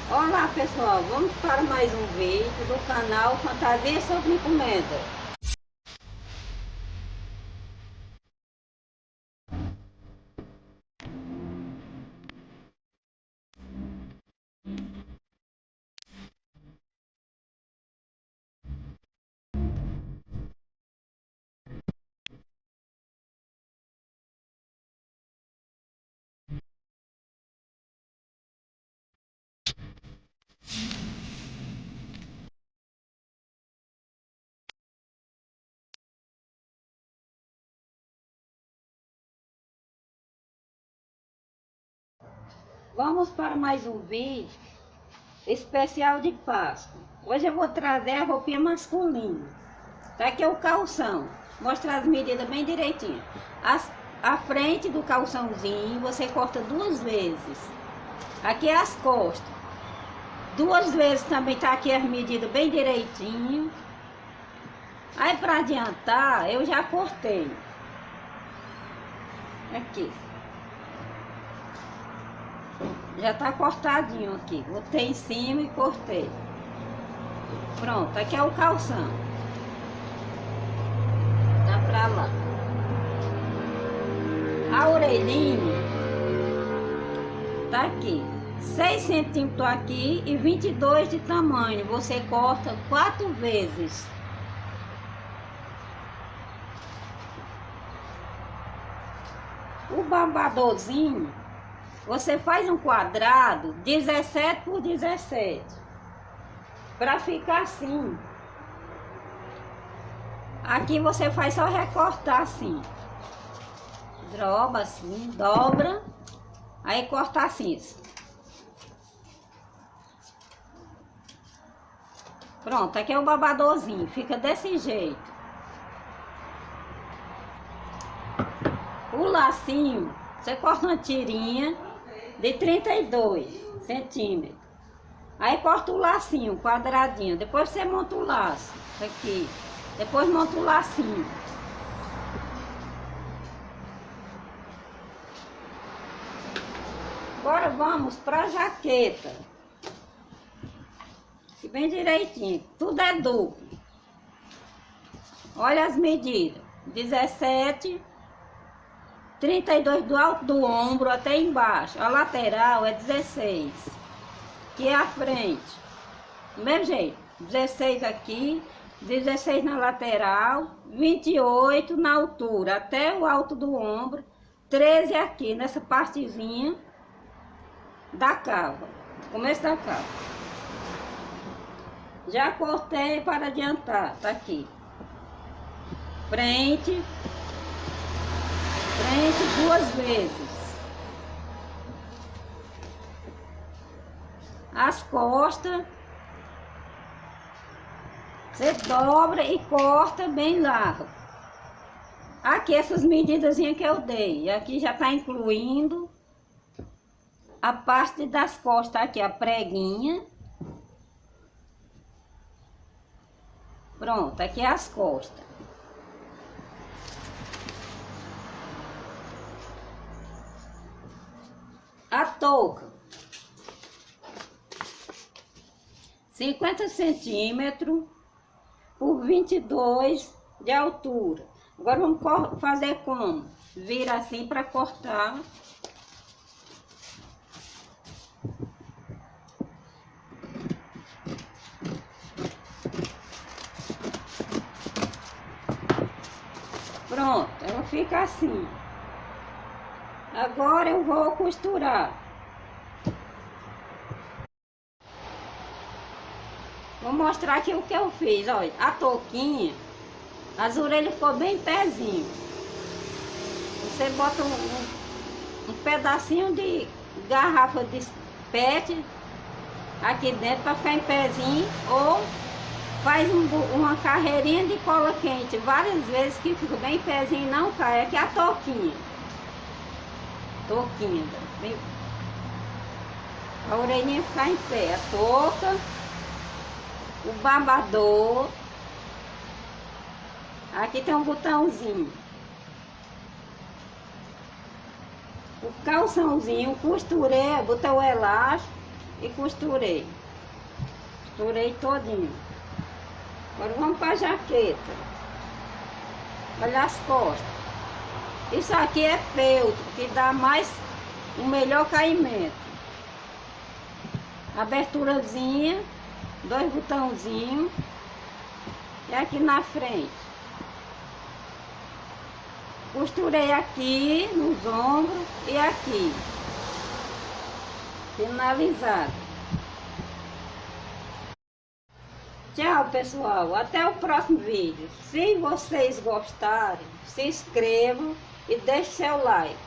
Olá pessoal, vamos para mais um vídeo do canal Fantasia sobre Encomenda. Vamos para mais um vídeo especial de Páscoa. Hoje eu vou trazer a roupinha masculina. Tá aqui o calção, mostrar as medidas bem direitinho. A frente do calçãozinho você corta 2 vezes. Aqui é as costas. 2 vezes também tá aqui as medidas bem direitinho. Aí para adiantar eu já cortei. Aqui. Já tá cortadinho aqui. Botei em cima e cortei. Pronto, aqui é o calção. Tá pra lá. A orelhinha tá aqui. 6 centímetros aqui e 22 de tamanho. Você corta 4 vezes. O babadorzinho, você faz um quadrado 17 por 17. Para ficar assim. Aqui você faz só recortar assim. Droba assim, dobra. Aí corta assim. Pronto, aqui é o babadorzinho. Fica desse jeito. O lacinho, você corta uma tirinha de 32 centímetros. Aí corta o lacinho, quadradinho. Depois você monta o laço, aqui. Depois monta o lacinho. Agora vamos para a jaqueta. Aqui bem direitinho. Tudo é duplo. Olha as medidas. 17, 32 do alto do ombro até embaixo. A lateral é 16. Que é a frente. Do mesmo jeito. 16 aqui. 16 na lateral. 28 na altura. Até o alto do ombro. 13 aqui nessa partezinha da cava. Começo da cava. Já cortei para adiantar. Tá aqui. Frente 2 vezes. As costas você dobra e corta bem largo. Aqui essas medidas que eu dei. Aqui já tá incluindo a parte das costas aqui, a preguinha. Pronto, aqui é as costas. A touca, 50 centímetros por 22 de altura. Agora vamos fazer como? Vira assim para cortar. Pronto, ela fica assim. Agora eu vou costurar. Vou mostrar aqui o que eu fiz. Olha, a touquinha, as orelhas ficou bem pezinho. Você bota um pedacinho de garrafa de PET aqui dentro para ficar em pezinho, ou faz uma carreirinha de cola quente várias vezes que fica bem pezinho e não cai. Aqui é a touquinha. Touquinha, bem... a orelhinha ficar em pé, a touca, o babador. Aqui tem um botãozinho. O calçãozinho, costurei, botei o elástico. e costurei. Costurei todinho. Agora vamos para a jaqueta. Olha as costas. Isso aqui é feltro, que dá mais um melhor caimento. Aberturazinha, 2 botãozinhos. E aqui na frente. Costurei aqui nos ombros e aqui. Finalizado. Tchau, pessoal. Até o próximo vídeo. Se vocês gostarem, se inscrevam e deixe seu like.